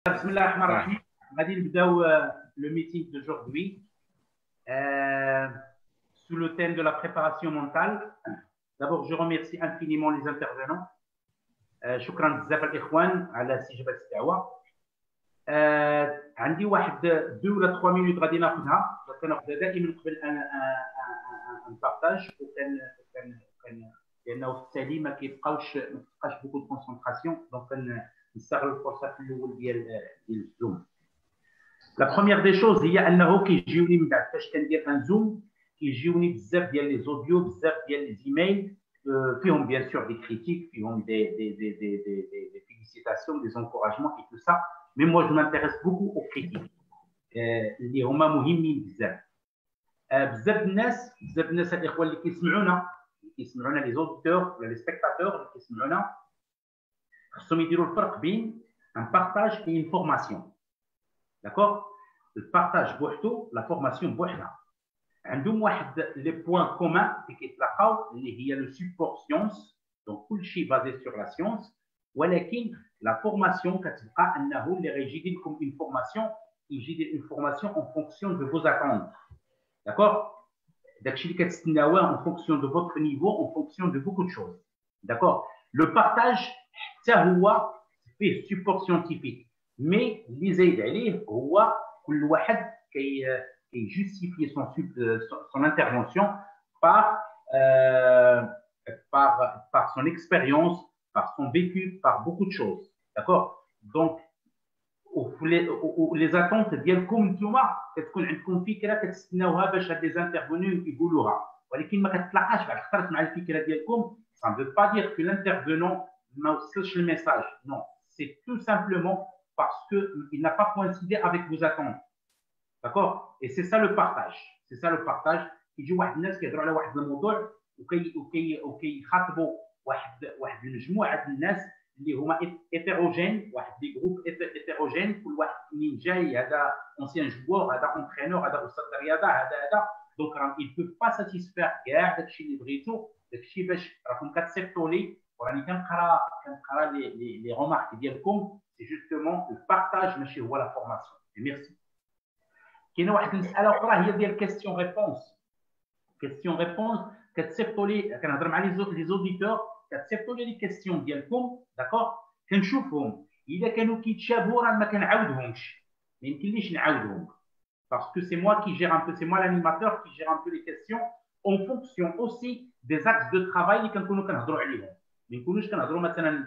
Bismillahirrahmanirrahim. On va dire le meeting d'aujourd'hui sous le thème de la préparation mentale. D'abord, je remercie infiniment les intervenants. شكرا بزاف الاخوان على استجابه الدعوه. عندي واحد 2 ولا 3 مينوت غادي ناخذها، كناخذها دائما قبل ان نبارطاج لانه في التالي ما كيبقاش بوكو دو كونسونطراسيون، دونك نستغل الفرصه في الاول ديال الزوم. لا بروميير دي شوز هي انه كيجيوني من بعد فاش كندير ان زوم كيجيوني بزاف ديال لي زوديو، بزاف ديال لي ايميل فيهم bien sûr des critiques, فيهم des félicitations, des encouragements et tout ça. Mais moi je m'intéresse beaucoup aux critiques اللي هما مهمين بزاف. بزاف الناس الاخوان اللي كيسمعونا لي زوديتور ولا لي سبيكتاتور اللي كيسمعونا خصهم يديروا الفرق بين un partage et une formation. D'accord? Le partage بوحدو، la formation بوحدها. عندهم واحد لي بوين كومان اللي كيتلاقاو اللي هي لو سيبور سيونس، دونك كلشي بازي سور لا سيونس، ولكن لا فورماسيون كتبقى انه اللي غيجي يدير لكم اون فورماسيون يجي يدير اون فورماسيون اون فونكسيون دو فوز اتوند. داكور؟ داكشي اللي كتستناوه اون فونكسيون دو فوتر نيفو، اون فونكسيون دو بوكو دو شوز. داكور؟ لو بارتاج حتى هو فيه سيبور سيونتيفيك، مي اللي زايد عليه هو كل واحد et justifier son intervention par son expérience, par son vécu, par beaucoup de choses. D'accord? Donc, les attentes ديالكم نتوما كتكون عندكم فكره كتستناوها باش هاد لي انترفونون يقولوها، ولكن ما كتلاقاش بعد خطرت مع الفكره ديالكم. Ça ne veut pas dire que l'intervenant ما وصلش le message. Non, c'est tout simplement parce qu'il n'a pas coïncidé avec vos attentes. D'accord? Et c'est ça le partage. C'est ça le partage. يجي واحد الناس كيهضروا على واحد الموضوع وكيخاطبوا واحد المجموعه ديال الناس اللي هما هيتيروجين، واحد دي جروب هيتيروجين، كل واحد منين جاي، هذا اونسيان جوور، هذا اونترينور، هذا استاذ الرياضه، هذا دونك راهم ils peuvent pas satisfaire كاع داكشي اللي بغيتو. داكشي باش راكم كتسيفطوا لي وراني كنقرا لي رومارك ديالكم. سي جوستومون البارتاج ماشي هو لا فورماسيون. ميرسي. كاينه واحد المساله اخرى هي ديال كيستيون ريبونس كتصيفطوا لي، كنهضر مع لي زوديتور كتصيفطوا لي كيستيون ديالكم. داكور؟ كنشوفهم اذا كانوا كيتشابهوا راه ما كنعاودهمش، ما يمكنليش نعاودهم باسكو سي موا كي جير ان بو، سي موا لانيماتور كي جير ان بو لي كيستيون اون فونكسيون اوسي دي اكس دو ترافاي اللي كنكونوا كنهضروا عليهم. ما نكونوش كنهضروا مثلا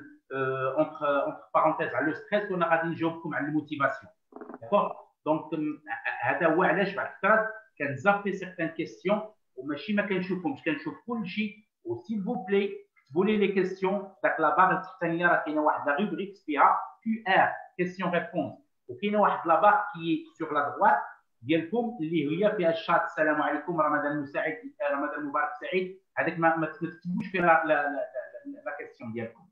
اونتر بارونتيز على لو ستريس وانا غادي نجاوبكم على الموتيفاسيون. داكور؟ دونك هذا هو علاش بعد فترات كنزافي سيغتان كيستيون وماشي ما كنشوفهمش، كنشوف كلشي. وسيل فو بلاي كتبوا لي كيستيون، داك لا باغ التحتانيه راه كاينه واحد لا روبريك فيها كيو ار كيستيون ريبونس، وكاينه واحد لا باغ كي سور لا دروات ديالكم اللي هي فيها الشات السلام عليكم رمضان مساعد، رمضان مبارك سعيد. هذاك ما تكتبوش فيها لا كيستيون ديالكم.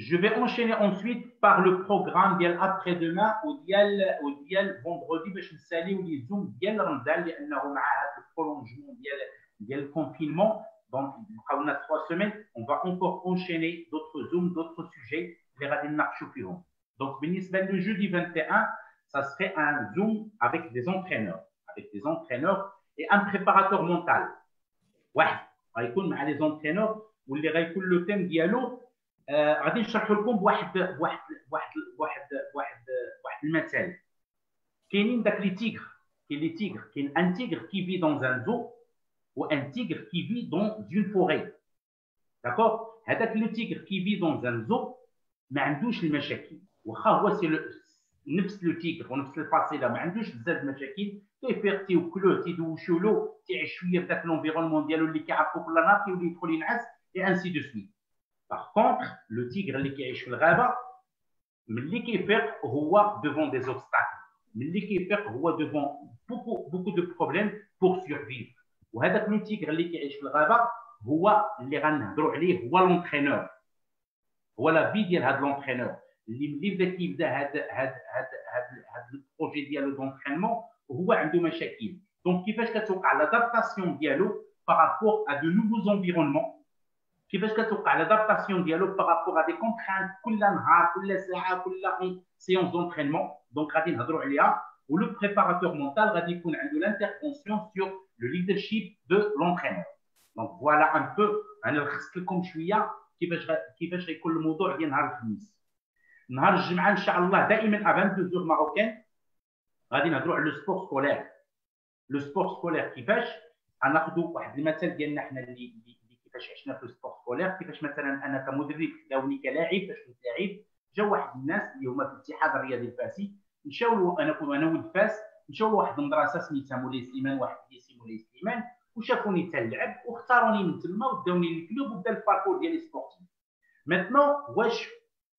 Je vais enchaîner ensuite par le programme ديال après-demain وديال vendredi باش نساليو لي زوم ديال رمضان، لانه مع هذا البرولونجمون ديال الكونفينمون دونك بقاو لنا 3 semaines. On va encore enchaîner d'autres zooms, d'autres sujets اللي غادي نناقشوا فيهم. Donc بالنسبه للجودي 21 ça serait un zoom avec des entraîneurs et un préparateur mental. واحد غيكون مع لي زونترينور واللي غيكون لو تيم ديالو غادي نشرحوا لكم بواحد المثال. كاينين داك لي تيغر، كاين ان تيغر كي في دون ان زو و ان تيغر كي في دون اون فوري. داكور؟ هذاك لو تيغر كي في دون ان زو ما عندوش المشاكل، واخا هو سي نفس لو تيغر ونفس الفاصيله، ما عندوش بزاف المشاكل، كيفيق تيوكلوه تيدوشوا له تعيش شويه في داك لونفيرونمون ديالو اللي كيعرفو كل نهار كيولي يدخل ينعس اي انسي دو سويت. Par contre, le tigre اللي كيعيش في الغابه ملي كيفيق هو devant des obstacles، ملي كيفيق هو devant beaucoup de problèmes pour survivre. وهذاك لو تيغر اللي كيعيش في الغابه هو اللي غنهضروا عليه، هو لونترينور، هو لا في ديال هذا لونترينور اللي ملي بدا كيبدا هذا البروجي ديالو دونترينمون وهو عنده مشاكل. دونك كيفاش كتوقع لادابتاسيون ديالو بارابور ا دو نوفوز انفيرونمون كيفاش كتوقع لادابتاسيون ديالو بارابور ا دي كونترانت كل نهار كل ساعه كل سيونس دونترينمون. دونك غادي نهضروا عليها. ولو بريباراتور مونتال غادي يكون عنده لانترفونسيون سور لو ليدرشيب دو لونترينور. دونك فوالا ان بو انا لخصت لكم شويه كيفاش غيكون الموضوع ديال نهار الخميس. نهار الجمعه ان شاء الله دائما ا 22 زور ماروكان غادي نهضروا على لو سبور سكولير. لو سبور سكولير كيفاش غناخذوا واحد المثال ديالنا حنا اللي كيفاش عشنا في السبور سكولير. كيفاش مثلا انا كمدرب خداوني كلاعب باش كنت لاعب، جا واحد الناس اللي هما في الاتحاد الرياضي الفاسي مشاو انا ولد فاس مشاو لواحد المدرسه سميتها مولاي سليمان، واحد ليسي مولاي سليمان، وشافوني تنلعب واختاروني من تما وداوني للكلوب وبدا الباركور ديالي سبورتيف. ماتنون واش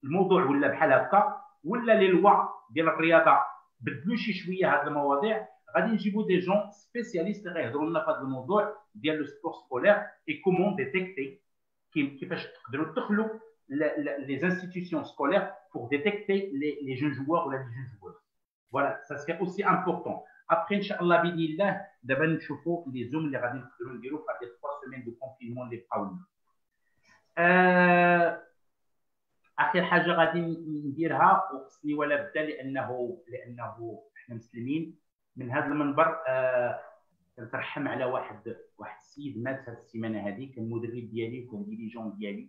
الموضوع ولا بحال هكا ولا لي لوا ديال الرياضه بدلوا شي شويه هاد المواضيع، غادي نجيبوا دي جون سبيسياليست اللي غيهضروا لنا في هذا الموضوع ديال لو سبور سكولير اي كومون ديتيكتي كيفاش تقدروا تدخلوا les institutions scolaires pour détecter les jeunes joueurs ou les jeunes joueuses. Voilà, ça serait aussi important. Après, Inch'Allah, bidillah, d'abord, nous chauffons les zooms, les radis, nous dirons, par les 3 semaines de confinement, les faounes. آخر حاجة غادي نديرها وخصني ولا بدا لأنه إحنا مسلمين من هذا المنبر. كنترحم على واحد السيد مات هذه السيمانة هذه، كان مدرب ديالي وكان ديريجون ديالي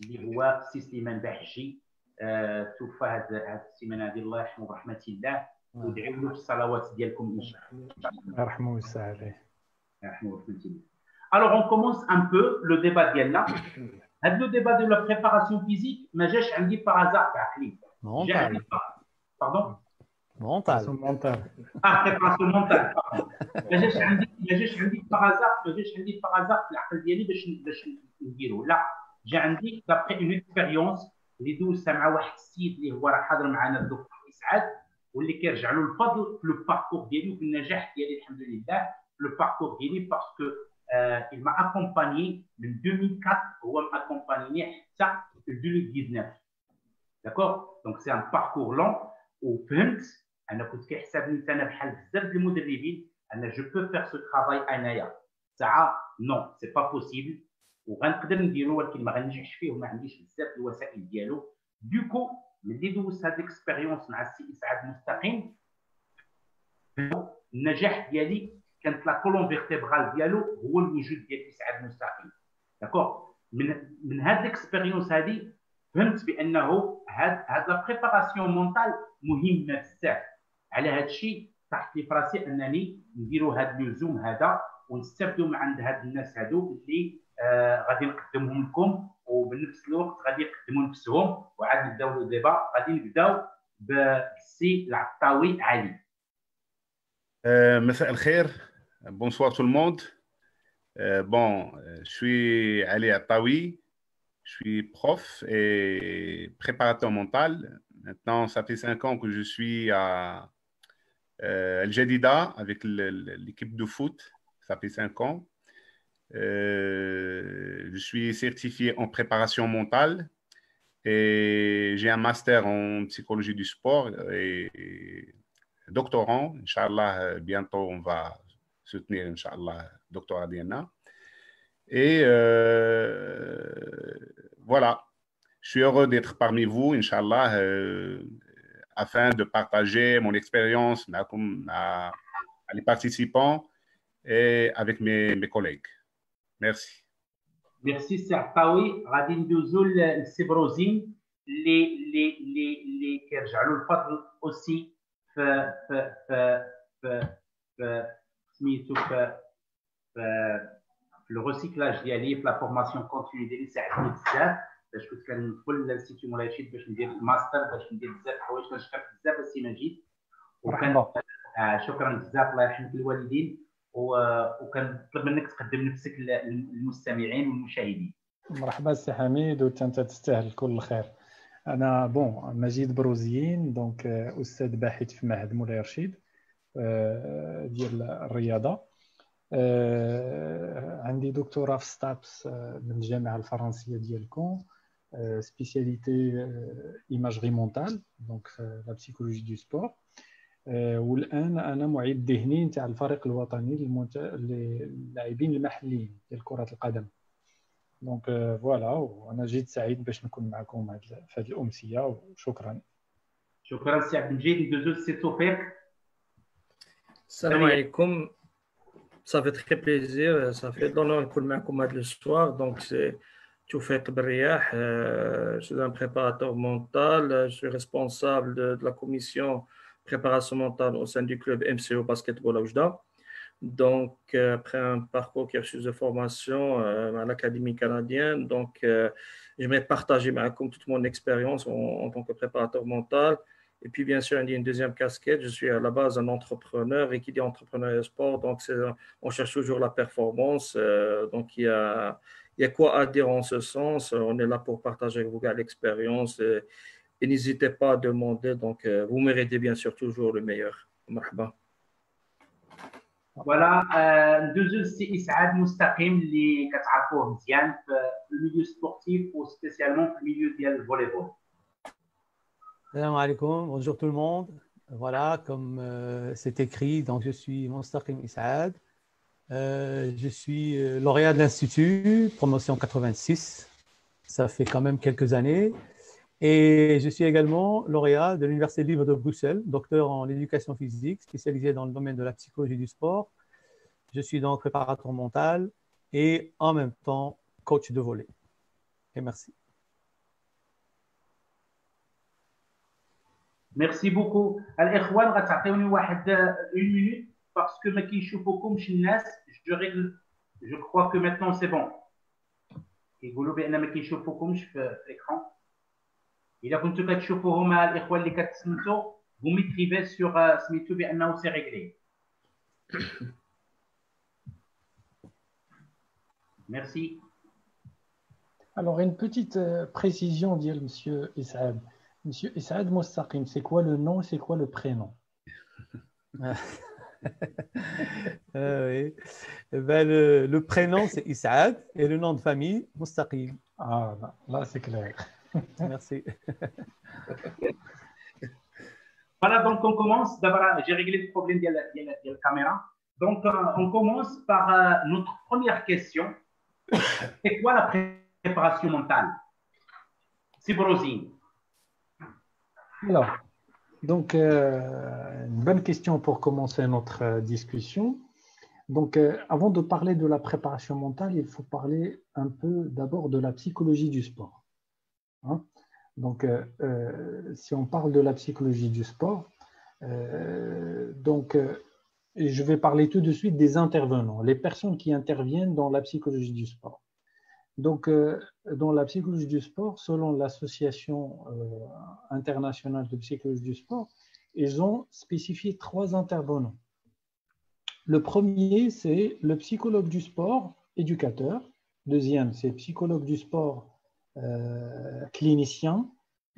اللي هو سي سليمان بحجي. توفى هذه السيمانة هذه، الله يرحمه برحمة الله ودعوا له بالصلوات ديالكم إن شاء الله. الله يرحمه ويسع عليه. يرحمه برحمة الله. Alors on commence un peu le débat ديالنا. هذا لو ديبا دو لا بريباراسيون فيزيك ما جاش عندي بارازار بعقلي. جا عندي باردون مونتال بريباراسيون مونتال. ما جاش عندي بارازار في العقل ديالي باش نديرو. لا، جا عندي دابخي اون اكسبيريونس اللي دوزتها مع واحد السيد اللي هو راه حاضر معنا الدكتور اسعاد، واللي كيرجع له الفضل في لو باركور ديالي وفي النجاح ديالي الحمد لله في لو باركور ديالي باسكو il m'a accompagné en 2004, هو m'a accompagné حتى 2019. D'accord? Donc c'est un parcours long وفهمت انا كنت كيحسبني انا بحال بزاف ديال المدربين انا جو بو فير سو ترافاي انايا. ساعه نو سي با بوسيبل وغنقدر نديرو ولكن ما غنجحش فيه وما عنديش بزاف الوسائل ديالو. دوكو ملي دوزت هاد الاكسبيريونس مع السي اسعاد مستقيم النجاح ديالي كانت لا كولون فيرتيبرال ديالو هو الوجود ديال اسعاد مستقيم. داكور؟ من هاد الاكسبيريونس هادي فهمت بانه هاد لا بريباراسيون مونتال مهمه بزاف. على هاد الشيء طاحت لي فراسي انني نديروا هاد لو زوم هذا ونستافدوا من عند هاد الناس هادو اللي غادي نقدمهم لكم وبنفس الوقت غادي يقدموا نفسهم وعاد نبداو لو ديبا. غادي نبداو بالسي العطاوي علي. مساء الخير. Bonsoir tout le monde. Je suis Ali Attaoui, je suis prof et préparateur mental. Maintenant, ça fait 5 ans que je suis à El Jadida avec l'équipe de foot. Ça fait 5 ans. Je suis certifié en préparation mentale et j'ai un master en psychologie du sport et doctorant. Inch'Allah, bientôt on va soutenir, Inch'Allah, doctorat d'INA. Et voilà, je suis heureux d'être parmi vous, Inch'Allah, afin de partager mon expérience à les participants et avec mes collègues. Merci. Merci, Serpaoui. غادي ندوزو للسبروزين اللي كيرجع له الفضل اوسي في سميتو في لو ريسيكلاج ديالي في لا فورماسيون كونتينيو ديالي ساعدني بزاف باش كنت كندخل للانستيتيو مولاي رشيد باش ندير الماستر باش ندير بزاف الحوايج. كنشكرك بزاف السي مجيد وكان شكرا بزاف. الله يرحم الوالدين وكنطلب منك تقدم نفسك للمستمعين والمشاهدين. مرحبا سي حميد وانت تستاهل كل خير. انا مجيد بروزيين دونك استاذ باحث في معهد مولاي رشيد ديال الرياضه. عندي دكتوراه في ستابس من الجامعه الفرنسيه ديال كون سبيسياليتي ايماجري مونتال دونك لا بسيكولوجي دو سبور. والان انا معيد ذهني نتاع الفريق الوطني للاعبين المحليين ديال كره القدم. Donc voilà, وانا جيت سعيد باش نكون معكم في هذه الامسيه وشكرا. شكرا سي عبد المجيد. ندوزو سي توفيق. Salam alaikum. Ça fait très plaisir, ça fait d'honneur de معكم هذا le soir. Donc c'est Toufek Berriah, je suis un préparateur mental, je suis responsable de la commission préparation mentale au sein du club MCO Basketball Oujda. Donc, après un parcours cursus de formation à l'Académie canadienne, donc j'aimerais partager avec vous toute mon expérience en tant que préparateur mental. Et puis, bien sûr, il y a une deuxième casquette. Je suis à la base un entrepreneur. Et qui dit entrepreneur et sport, donc on cherche toujours la performance. Donc, il y a quoi à dire en ce sens. On est là pour partager avec vous l'expérience. Et n'hésitez pas à demander. Donc, vous méritez bien sûr toujours le meilleur. Marhaba. فوالا ندوزو للسي اسعاد مستقيم اللي كتعرفوه مزيان في الميليو سبورتيف وسبيسيالمون في الميليو ديال الفوليبول. Salam alaikum, bonjour tout le monde. Voilà, comme c'est écrit, donc je suis Mustaqim Issaad. Je suis lauréat de l'Institut, promotion 86. Ça fait quand même quelques années. Et je suis également lauréat de l'Université libre de Bruxelles, docteur en éducation physique, spécialisé dans le domaine de la psychologie du sport. Je suis donc préparateur mental et en même temps coach de volley. Et merci. ميرسي بوكو. الاخوان غتعطيوني واحد 1 minute باسكو ما كيشوفوكمش الناس. جو كخوا كو ميتنون سي بون. كيقولوا بان ما كيشوفوكمش في الاكران. اذا كنتو كتشوفوهم الاخوان اللي كتصنتوا vous m'écrivez sur سميتو بانه سي ريغلي. Merci. Alors, une petite précision, dit Monsieur Issaad. Monsieur Issaad Mustaqim, c'est quoi le nom et c'est quoi le prénom? Oui. Ben, le prénom, c'est Issaad et le nom de famille, Mustaqim. Ah, là c'est clair. Merci. Voilà, donc on commence. D'abord, j'ai réglé le problème de la caméra. Donc, on commence par notre première question. C'est quoi la préparation mentale? C'est Brosine. Alors, donc, une bonne question pour commencer notre discussion. Donc, avant de parler de la préparation mentale, il faut parler un peu d'abord de la psychologie du sport. Hein? Donc, si on parle de la psychologie du sport, je vais parler tout de suite des intervenants, les personnes qui interviennent dans la psychologie du sport. Donc, dans la psychologie du sport, selon l'Association internationale de psychologie du sport, ils ont spécifié 3 intervenants. Le premier, c'est le psychologue du sport éducateur. Deuxième, c'est le psychologue du sport clinicien.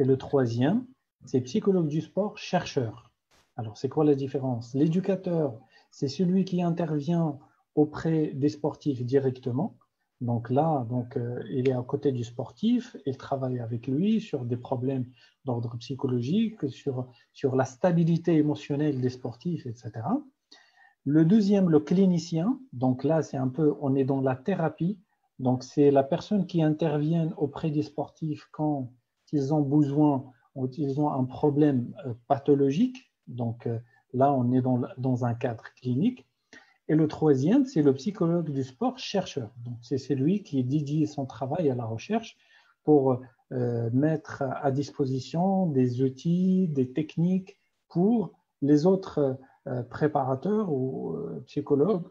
Et le troisième, c'est le psychologue du sport chercheur. Alors, c'est quoi la différence? L'éducateur, c'est celui qui intervient auprès des sportifs directement. Donc là, il est à côté du sportif, il travaille avec lui sur des problèmes d'ordre psychologique, sur la stabilité émotionnelle des sportifs, etc. Le deuxième, le clinicien, donc là, c'est un peu, on est dans la thérapie, donc c'est la personne qui intervient auprès des sportifs quand ils ont besoin, ils ont un problème pathologique, donc là, on est dans un cadre clinique. Et le troisième, c'est le psychologue du sport chercheur. Donc, c'est celui qui dédie son travail à la recherche pour mettre à disposition des outils, des techniques pour les autres préparateurs ou psychologues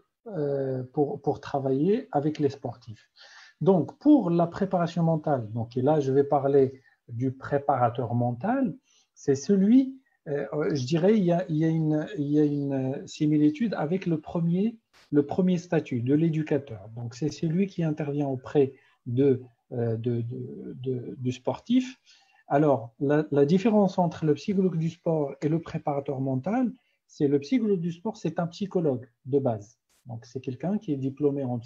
pour travailler avec les sportifs. Donc, pour la préparation mentale, donc, et là, je vais parler du préparateur mental, c'est celui je dirais il y a une similitude avec le premier statut de l'éducateur. Donc, c'est celui qui intervient auprès du sportif. Alors, la différence entre le psychologue du sport et le préparateur mental, c'est le psychologue du sport, c'est un psychologue de base. Donc, c'est quelqu'un qui est diplômé en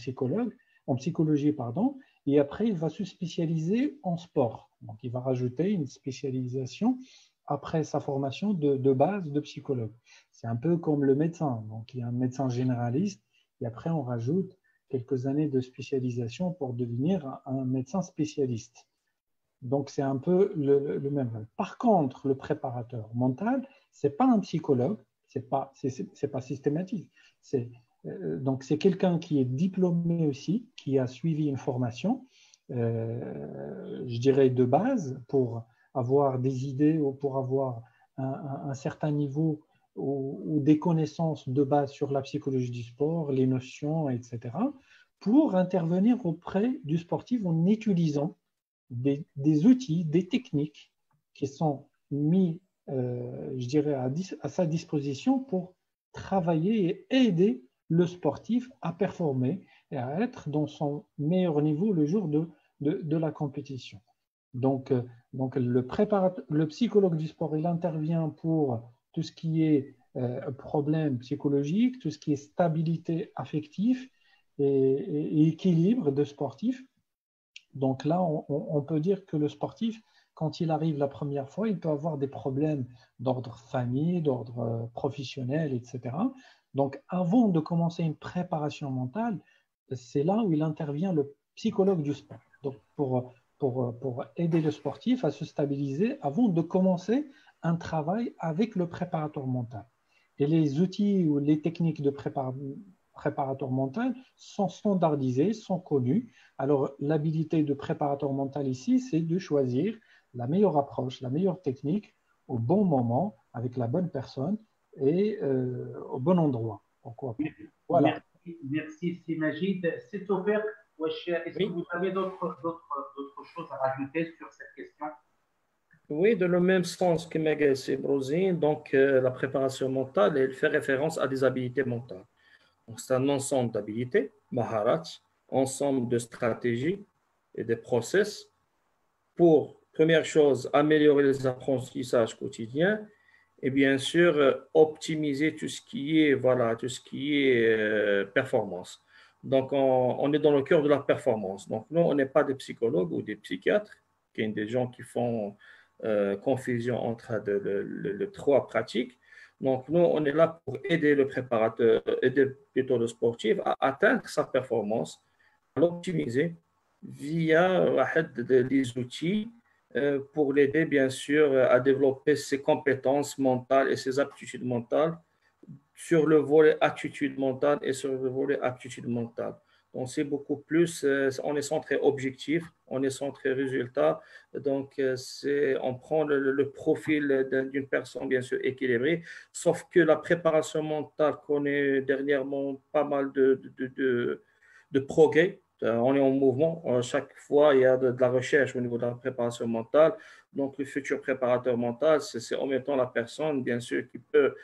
psychologie, pardon, et après, il va se spécialiser en sport. Donc, il va rajouter une spécialisation après sa formation de base de psychologue. C'est un peu comme le médecin. Donc, il y a un médecin généraliste et après, on rajoute quelques années de spécialisation pour devenir un médecin spécialiste. Donc, c'est un peu le même. Par contre, le préparateur mental, ce n'est pas un psychologue, ce n'est pas systématique. Donc, c'est quelqu'un qui est diplômé aussi, qui a suivi une formation, je dirais de base, pour avoir des idées ou pour avoir un certain niveau ou des connaissances de base sur la psychologie du sport, les notions, etc., pour intervenir auprès du sportif en utilisant des outils, des techniques qui sont mis, je dirais, à sa disposition pour travailler et aider le sportif à performer et à être dans son meilleur niveau le jour de la compétition. Donc le psychologue du sport, il intervient pour tout ce qui est problème psychologique, tout ce qui est stabilité affective et équilibre de sportif. Donc là, on peut dire que le sportif, quand il arrive la première fois, il peut avoir des problèmes d'ordre famille, d'ordre professionnel, etc. Donc avant de commencer une préparation mentale, c'est là où il intervient le psychologue du sport. Donc pour aider le sportif à se stabiliser avant de commencer un travail avec le préparateur mental. Et les outils ou les techniques de préparateur mental sont standardisés, sont connus. Alors, l'habilité de préparateur mental ici, c'est de choisir la meilleure approche, la meilleure technique au bon moment, avec la bonne personne et au bon endroit. Pourquoi pas. Voilà. Merci, c'est Majid. C'est offert. Est-ce que vous avez d'autres choses à rajouter sur cette question? Oui, de le même sens que Megas et Brosine, donc la préparation mentale, elle fait référence à des habilités mentales. Donc, c'est un ensemble d'habilités, maharat, ensemble de stratégies et de process pour, première chose, améliorer les apprentissages quotidiens et bien sûr optimiser tout ce qui est, performance. Donc, on est dans le cœur de la performance. Donc, nous, on n'est pas des psychologues ou des psychiatres, qui sont des gens qui font confusion entre les trois pratiques. Donc, nous, on est là pour aider le préparateur, aider plutôt le sportif à atteindre sa performance, à l'optimiser via des outils pour l'aider, bien sûr, à développer ses compétences mentales et ses aptitudes mentales sur le volet attitude mentale et sur le volet aptitude mentale. Donc, c'est beaucoup plus, on est centré objectif, on est centré résultat. Donc, on prend le profil d'une personne, bien sûr, équilibrée, sauf que la préparation mentale connaît dernièrement pas mal de progrès. On est en mouvement. Chaque fois, il y a de la recherche au niveau de la préparation mentale. Donc, le futur préparateur mental, c'est en même temps la personne, bien sûr, qui peut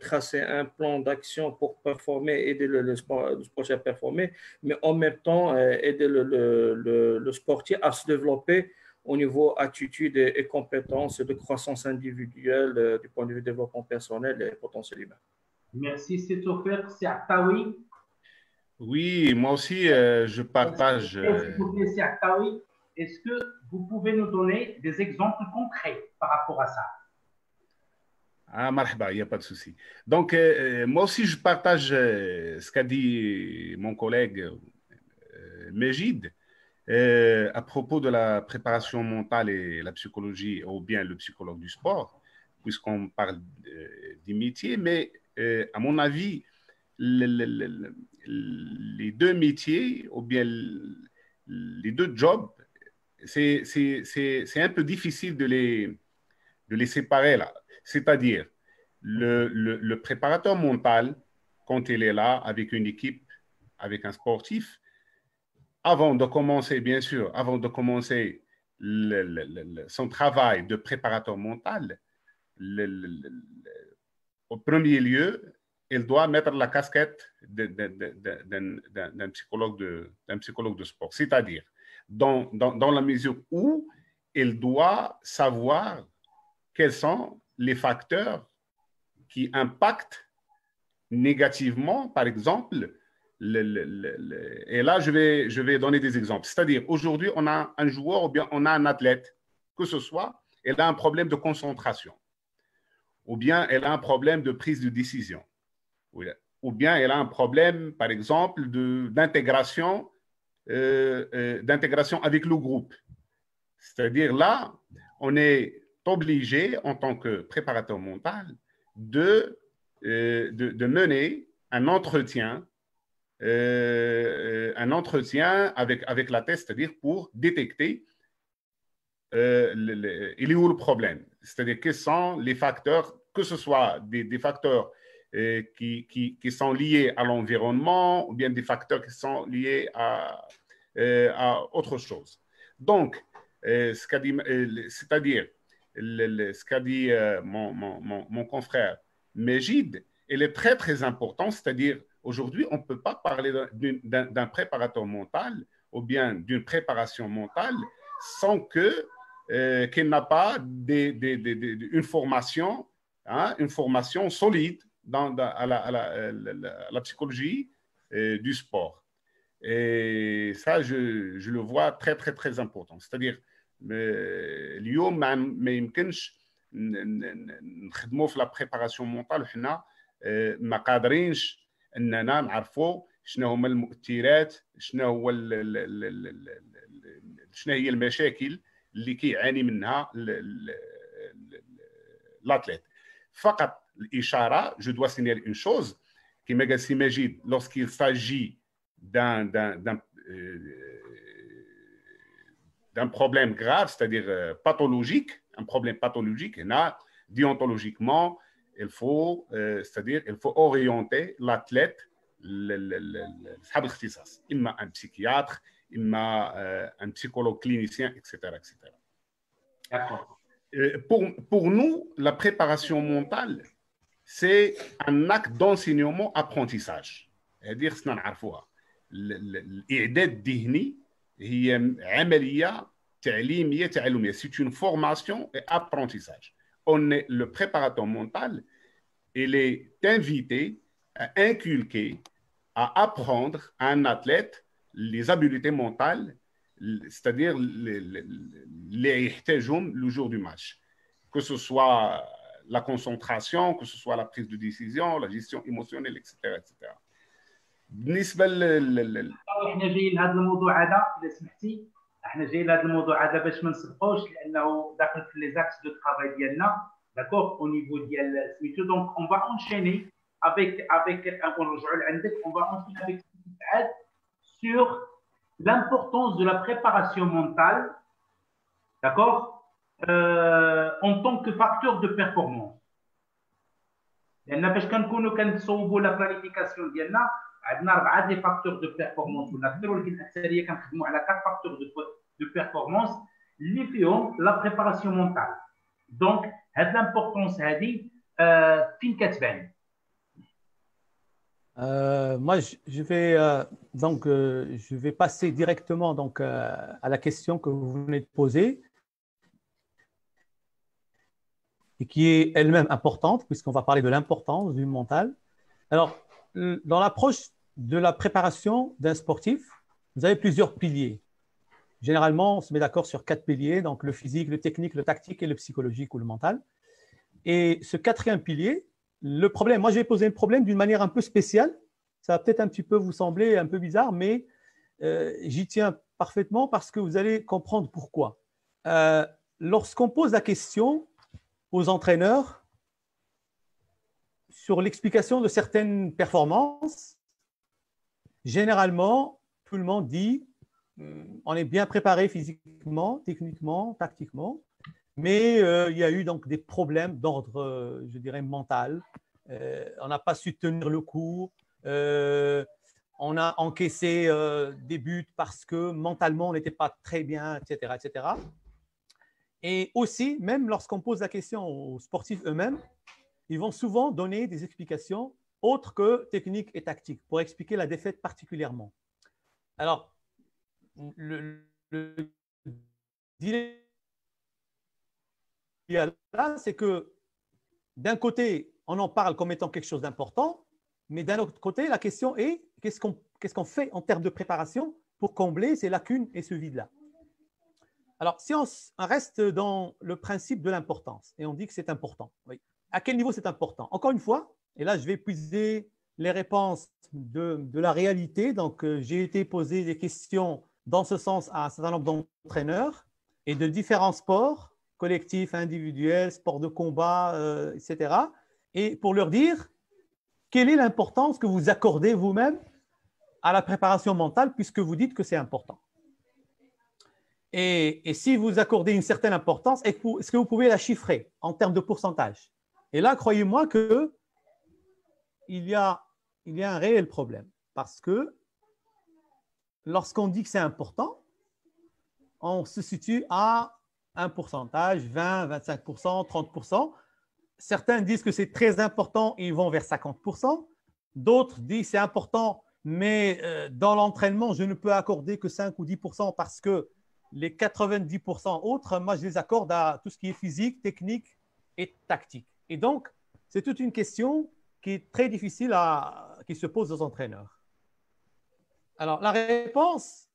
tracer un plan d'action pour performer, aider le sportif à performer, mais en même temps, aider le sportif à se développer au niveau attitude et compétences de croissance individuelle du point de vue développement personnel et potentiel humain. Merci, c'est offert. C'est Attaoui. Oui, moi aussi, je partage. S'il vous plaît, c'est Attaoui. Est-ce que vous pouvez nous donner des exemples concrets par rapport à ça? Ah, marhaba, il n'y a pas de souci. Donc, moi aussi, je partage ce qu'a dit mon collègue Mejid à propos de la préparation mentale et la psychologie, ou bien le psychologue du sport, puisqu'on parle des métiers. Mais à mon avis, les deux métiers, ou bien les deux jobs, c'est un peu difficile de les séparer là. C'est-à-dire, le préparateur mental, quand il est là avec une équipe, avec un sportif, avant de commencer, bien sûr, avant de commencer son travail de préparateur mental, au premier lieu, il doit mettre la casquette d'un psychologue de sport. C'est-à-dire, dans la mesure où il doit savoir quels sont les facteurs qui impactent négativement, par exemple, et là, je vais donner des exemples. C'est-à-dire, aujourd'hui, on a un joueur ou bien on a un athlète, que ce soit, elle a un problème de concentration, ou bien elle a un problème de prise de décision, ou bien elle a un problème, par exemple, d'intégration avec le groupe. C'est-à-dire là, on est obligé, en tant que préparateur mental, de mener un entretien avec la tête, c'est-à-dire pour détecter il est où le problème, c'est-à-dire quels sont les facteurs, que ce soit des facteurs qui sont liés à l'environnement ou bien des facteurs qui sont liés à autre chose. Donc, c'est-à-dire ce qu'a dit mon confrère Mejid, il est très, très important, c'est-à-dire aujourd'hui, on ne peut pas parler d'un préparateur mental ou bien d'une préparation mentale sans qu'il n'a pas une formation, une formation solide à la psychologie du sport. Et ça, je le vois très, très, très important. C'est-à-dire, اليوم ما يمكنش نخدموا في لا بريباراسيون مونطال وحنا ما قادرينش اننا نعرفوا شنو هما المؤثرات، شنو هي المشاكل اللي كيعاني منها l'athlète. فقط الاشاره، je dois signaler une chose كما قال سي مجيد، lorsqu'il s'agit d'un problème grave, c'est-à-dire pathologique, un problème pathologique, et là, déontologiquement, il faut orienter l'athlète, إما un psychiatre, إما un psychologue clinicien, etc. etc. D'accord. Pour nous, la préparation mentale, c'est un acte d'enseignement-apprentissage. C'est-à-dire, c'est نعرفوها. الإعداد الذهني هي عملية تعليمية تعلمية. C'est une formation et apprentissage. Le préparateur mental, il est invité à inculquer, à apprendre à un athlète les habiletés mentales, c'est-à-dire les يحتاجهم le jour du match. Que ce soit la concentration, que ce soit la prise de décision, la gestion émotionnelle, etc. etc. بالنسبه احنا جايين لهذا الموضوع هذا، اذا سمحتي احنا جايين لهذا الموضوع هذا باش ما نسبقوش، لانه داخل في لي زاكس دو طرافاي ديالنا داكور او نيفو ديال سميتو. دونك اون فا انشيني افيك نرجعوا لعندك، اون فا انشيني افيك سعاد sur l'importance de la préparation mentale, d'accord, en tant que facteur de performance. لان باش كنكونوا كنصوبوا لا بلانيفيكاسيون ديالنا عندنا 4 دي فاكتور دو بيرفورمانس ولا اكثر، ولكن الاكثريه كنخدموا على 4 فاكتور دو بيرفورمانس اللي فيهم لا بريباراسيون مونتال. دونك هاد لامبورطونس هادي فين كتبان؟ Moi, je vais passer directement donc, à la question que vous venez de poser et qui est elle-même importante puisqu'on va parler de l'importance du mental. Alors, dans l'approche de la préparation d'un sportif, vous avez plusieurs piliers. Généralement, on se met d'accord sur 4 piliers, donc le physique, le technique, le tactique et le psychologique ou le mental. Et ce 4e pilier, le problème, moi je vais poser le problème d'une manière un peu spéciale. Ça va peut-être un petit peu vous sembler un peu bizarre, mais j'y tiens parfaitement parce que vous allez comprendre pourquoi. Lorsqu'on pose la question aux entraîneurs sur l'explication de certaines performances, généralement, tout le monde dit on est bien préparé physiquement, techniquement, tactiquement, mais il y a eu donc des problèmes d'ordre, je dirais, mental. On n'a pas su tenir le coup, on a encaissé des buts parce que mentalement, on n'était pas très bien, etc., etc. Et aussi, même lorsqu'on pose la question aux sportifs eux-mêmes, ils vont souvent donner des explications autres que techniques et tactiques pour expliquer la défaite particulièrement. Alors, le dilemme, c'est que d'un côté, on en parle comme étant quelque chose d'important, mais d'un autre côté, la question est qu'est-ce qu'on fait en termes de préparation pour combler ces lacunes et ce vide-là. Alors, si on reste dans le principe de l'importance et on dit que c'est important, oui. À quel niveau c'est important? Encore une fois, et là je vais puiser les réponses de la réalité. Donc, j'ai été posé des questions dans ce sens à un certain nombre d'entraîneurs et de différents sports, collectifs, individuels, sports de combat, etc. Et pour leur dire, quelle est l'importance que vous accordez vous-même à la préparation mentale puisque vous dites que c'est important. Et si vous accordez une certaine importance, est-ce que vous pouvez la chiffrer en termes de pourcentage? Et là, croyez-moi qu'il y a un réel problème. Parce que lorsqu'on dit que c'est important, on se situe à un pourcentage, 20, 25%, 30%. Certains disent que c'est très important et ils vont vers 50%. D'autres disent que c'est important, mais dans l'entraînement, je ne peux accorder que 5 ou 10% parce que les 90% autres, moi, je les accorde à tout ce qui est physique, technique et tactique. Et donc, c'est toute une question qui est très difficile qui se pose aux entraîneurs. Alors, la réponse,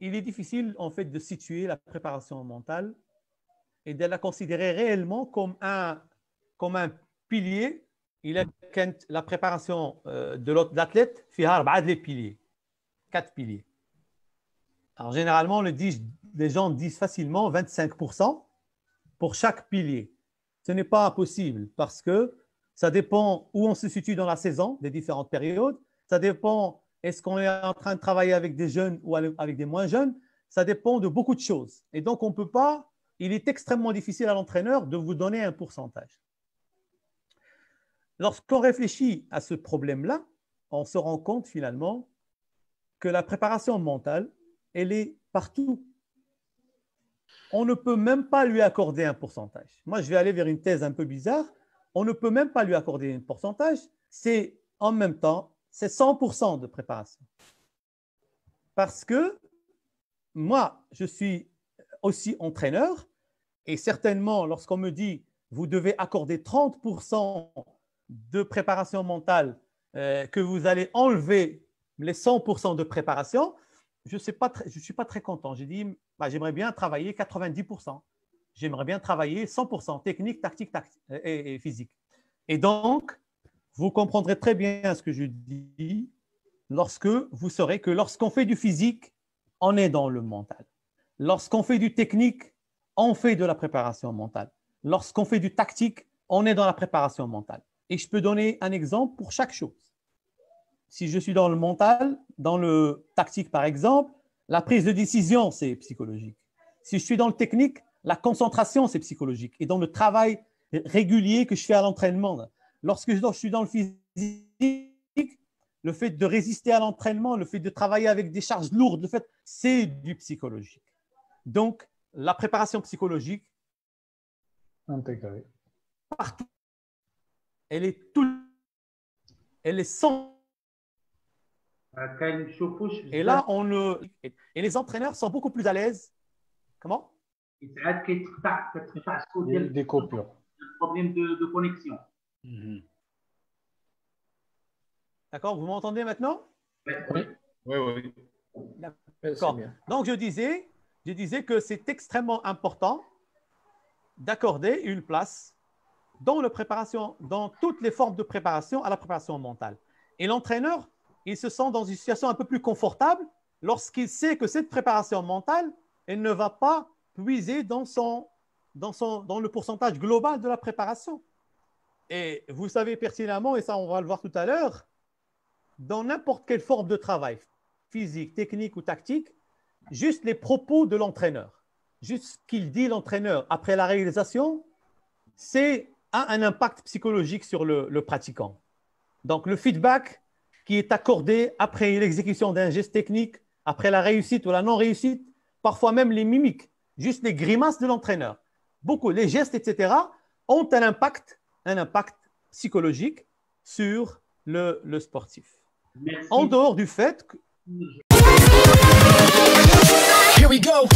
il est difficile en fait de situer la préparation mentale et de la considérer réellement comme un pilier. La préparation de l'athlète fait 4 piliers. 4 piliers. Alors, généralement, les gens disent facilement 25% pour chaque pilier. Ce n'est pas impossible parce que ça dépend où on se situe dans la saison, des différentes périodes. Ça dépend, est-ce qu'on est en train de travailler avec des jeunes ou avec des moins jeunes. Ça dépend de beaucoup de choses. Et donc, on ne peut pas, il est extrêmement difficile à l'entraîneur de vous donner un pourcentage. Lorsqu'on réfléchit à ce problème-là, on se rend compte finalement que la préparation mentale, elle est partout. On ne peut même pas lui accorder un pourcentage. Moi, je vais aller vers une thèse un peu bizarre. On ne peut même pas lui accorder un pourcentage. C'est en même temps, c'est 100% de préparation. Parce que moi, je suis aussi entraîneur et certainement, lorsqu'on me dit vous devez accorder 30% de préparation mentale, que vous allez enlever les 100% de préparation, je ne suis pas très content. J'ai dit, j'aimerais bien travailler 90%. J'aimerais bien travailler 100% technique, tactique et physique. Et donc, vous comprendrez très bien ce que je dis lorsque vous saurez que lorsqu'on fait du physique, on est dans le mental. Lorsqu'on fait du technique, on fait de la préparation mentale. Lorsqu'on fait du tactique, on est dans la préparation mentale. Et je peux donner un exemple pour chaque chose. Si je suis dans le mental, dans le tactique par exemple, la prise de décision, c'est psychologique. Si je suis dans le technique, la concentration, c'est psychologique. Et dans le travail régulier que je fais à l'entraînement, lorsque je suis dans le physique, le fait de résister à l'entraînement, le fait de travailler avec des charges lourdes, c'est du psychologique. Donc, la préparation psychologique, intégrée, partout, elle est sans. Et là, et les entraîneurs sont beaucoup plus à l'aise. Comment? des coupures. Un problème de connexion. D'accord, vous m'entendez maintenant? Oui. D'accord. Donc, je disais que c'est extrêmement important d'accorder une place dans toutes les formes de préparation à la préparation mentale. Et l'entraîneur, il se sent dans une situation un peu plus confortable lorsqu'il sait que cette préparation mentale, elle ne va pas puiser dans le pourcentage global de la préparation. Et vous savez pertinemment, et ça on va le voir tout à l'heure, dans n'importe quelle forme de travail, physique, technique ou tactique, juste les propos de l'entraîneur, juste ce qu'il dit l'entraîneur après la réalisation, c'est un impact psychologique sur le pratiquant. Donc le feedback qui est accordé après l'exécution d'un geste technique, après la réussite ou la non-réussite, parfois même les mimiques, juste les grimaces de l'entraîneur. Beaucoup, les gestes, etc., ont un impact psychologique sur le sportif. Merci. En dehors du fait que... Here we go.